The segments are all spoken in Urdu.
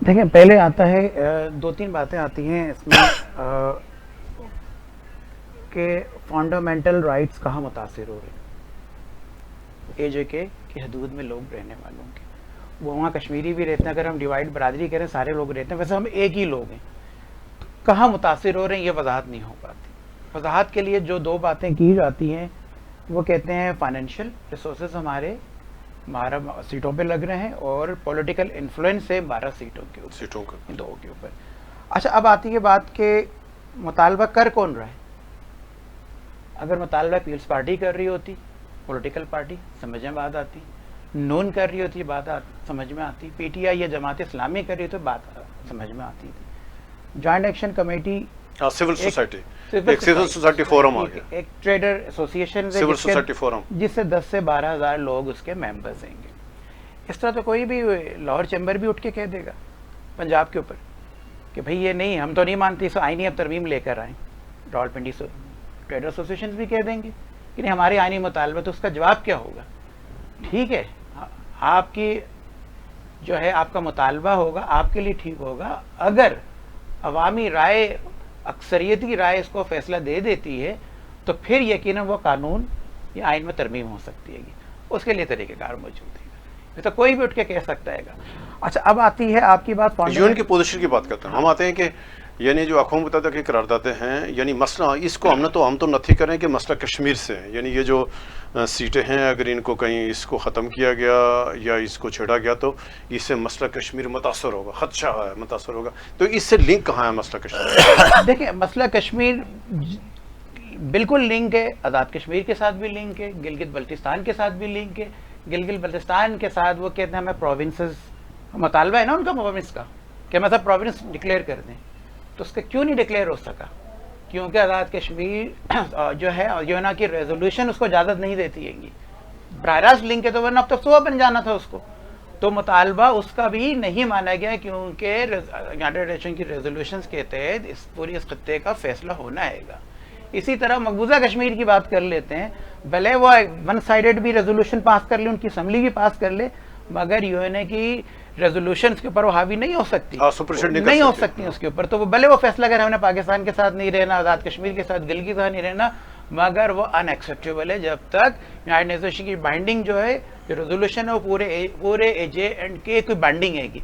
دیکھیں پہلے آتا ہے دو تین باتیں آتی ہیں اس میں کہ فنڈامنٹل رائٹس کہاں متاثر ہو رہے ہیں اے جے کے کی حدود میں لوگ رہنے والوں کے. وہ وہاں کشمیری بھی رہتے ہیں, اگر ہم ڈیوائڈ برادری کریں سارے لوگ رہتے ہیں, ویسے ہم ایک ہی لوگ ہیں. کہاں متاثر ہو رہے ہیں یہ وضاحت نہیں ہو پاتی. وضاحت کے لیے جو دو باتیں کی جاتی ہیں وہ کہتے ہیں فائنینشیل ریسورسز ہمارے 12 سیٹوں پہ لگ رہے ہیں اور پولیٹیکل انفلوئنس ہے 12 سیٹوں کے دو کے اوپر. اچھا اب آتی ہے بات کہ مطالبہ کر کون رہا ہے. اگر مطالبہ پیپلز پارٹی کر رہی ہوتی, پولیٹیکل پارٹی, سمجھ میں بات آتی. نون کر رہی ہوتی بات سمجھ میں آتی. پی ٹی آئی یا جماعت اسلامی کر رہی تو بات سمجھ میں آتی تھی. Joint action committee civil society, ایک سول سوسائٹی فورم آ گیا, ایک trader association civil society forum, جس سے 10 سے 12,000 لوگ اس کے ممبرز ہیں گے. اس طرح تو کوئی بھی لاہور چیمبر بھی اٹھ کے کہہ دے گا پنجاب کے اوپر کہ بھئی یہ نہیں, ہم تو نہیں مانتے, اس آئینی اب ترمیم لے کر آئیں. راولپنڈی ٹریڈر ایسوسیشن بھی کہہ دیں گے کہ نہیں ہمارے آئینی مطالبہ. تو اس کا جواب کیا ہوگا؟ ٹھیک ہے آپ کی جو ہے آپ کا مطالبہ ہوگا, آپ کے لیے ٹھیک ہوگا اگر عوامی رائے, اکثریتی رائے اس کو فیصلہ دے دیتی ہے تو پھر یقیناً وہ قانون یا آئین میں ترمیم ہو سکتی ہے. اس کے لیے طریقہ کار موجود ہے, یہ تو کوئی بھی اٹھ کے کہہ سکتا ہے گا. اچھا اب آتی ہے آپ کی بات یون کی پوزیشن کی بات کرتے ہیں. ہم آتے ہیں کہ یعنی جو اقوام متحدہ کی قراردادیں ہیں, یعنی مسئلہ اس کو ہم تو نتھی کریں کہ مسئلہ کشمیر سے ہے. یعنی یہ جو سیٹیں ہیں اگر ان کو کہیں اس کو ختم کیا گیا یا اس کو چھیڑا گیا تو اس سے مسئلہ کشمیر متاثر ہوگا, خدشہ ہے متاثر ہوگا. تو اس سے لنک کہاں ہے مسئلہ کشمیر؟ دیکھیں مسئلہ کشمیر بالکل لنک ہے, آزاد کشمیر کے ساتھ بھی لنک ہے, گلگت بلتستان کے ساتھ بھی لنک ہے. گلگت بلتستان کے ساتھ وہ کہتے ہیں ہمیں پروونسز, مطالبہ ہے نا ان کا پروونس کا کہ ہم ایسا پروونس ڈکلیئر کر دیں. تو اس کا کیوں نہیں ڈکلیئر ہو سکا؟ کیونکہ آزاد کشمیر جو ہے یونا کی ریزولوشن اس کو اجازت نہیں دیتی ہے گی. براہ راست لنک ہے تو ورنہ اب تک صبح بن جانا تھا اس کو. تو مطالبہ اس کا بھی نہیں مانا گیا کیونکہ یونائیٹڈ نیشن کی ریزولوشنز کے تحت اس پوری اس خطے کا فیصلہ ہونا ہے گا. اسی طرح مقبوضہ کشمیر کی بات کر لیتے ہیں, بھلے وہ ون سائیڈڈ بھی ریزولوشن پاس کر لے, ان کی اسمبلی بھی پاس کر لے, مگر یو این اے کی ریزولوشنز کے اوپر وہ حاوی نہیں ہو سکتی, نہیں ہو سکتی اس کے اوپر. تو وہ بھلے وہ فیصلہ اگر ہم نے پاکستان کے ساتھ نہیں رہنا, آزاد کشمیر کے ساتھ گل کے ساتھ نہیں رہنا, مگر وہ ان ایکسیپٹیبل ہے جب تک یونائیٹڈ نیشن کی بائنڈنگ جو ہے جو ریزولوشن ہے وہ پورے اے جے اینڈ کے کوئی بائنڈنگ ہے گی.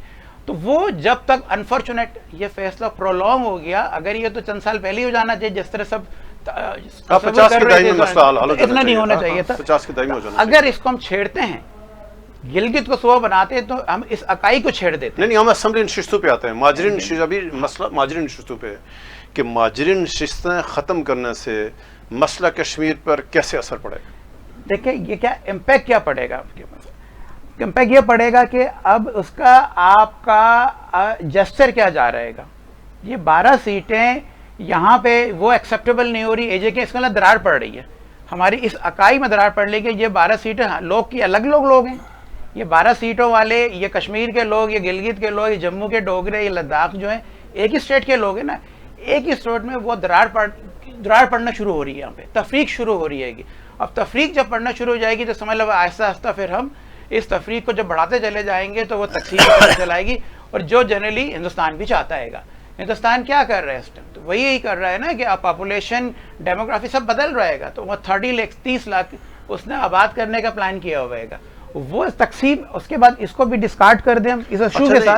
تو وہ جب تک انفارچونیٹ یہ فیصلہ پرولونگ ہو گیا, اگر یہ تو چند سال پہلے ہی ہو جانا چاہیے جس طرح سب 50 کے دہائی میں مسئلہ حل ہو اتنا نہیں ہونا چاہیے تھا. 50 کے دہائی میں ہو جانا. اگر اس کو ہم چھیڑتے ہیں, گلگت کو صوبہ بناتے ہیں, تو ہم اس اکائی کو چھیڑ دیتے ہیں. نہیں, ہم اسمبلی نشستوں پہ آتے ہیں. ماجرین نشست, ابھی مسئلہ ماجرین نشستوں پہ ہے کہ ماجرین نشستیں ختم کرنے سے مسئلہ کشمیر پر کیسے اثر پڑے گا؟ دیکھیں یہ کیا امپیکٹ کیا پڑے گا آپ کے پاس. امپیکٹ یہ پڑے گا کہ اب اس کا آپ کا جسچر کیا جا رہے گا. یہ 12 سیٹیں یہاں پہ وہ ایکسیپٹیبل نہیں ہو رہی اے جے کے, اس کے اندر درار پڑ رہی ہے. ہماری اس اکائی میں درار پڑ رہی ہے کہ یہ 12 سیٹیں لوگ کی الگ لوگ ہیں. یہ 12 سیٹوں والے یہ کشمیر کے لوگ, یہ گلگت کے لوگ, یہ جموں کے ڈوگرے, یہ لداخ جو ہیں ایک ہی اسٹیٹ کے لوگ ہیں نا. ایک ہی اسٹیٹ میں وہ درار پڑنا شروع ہو رہی ہے, یہاں پہ تفریق شروع ہو رہی ہے گی. اب تفریق جب پڑنا شروع ہو جائے گی تو سمجھ لو آہستہ آہستہ پھر ہم اس تفریق کو جب بڑھاتے چلے جائیں گے تو وہ تقسیم چلائے گی, اور جو جنرلی ہندوستان بھی چاہتا ہے گا. ہندوستان کیا کر رہا ہے اس ٹائم؟ تو وہی یہی کر رہا ہے نا کہ اب پاپولیشن ڈیموگرافی سب بدل رہے گا. تو وہ 30 لاکھ اس نے آباد کرنے کا پلان کیا ہوا ہے گا. وہ تقسیم اس کے بعد اس کو بھی ڈسکارڈ کر دیں ہم اس ایشو کے ساتھ.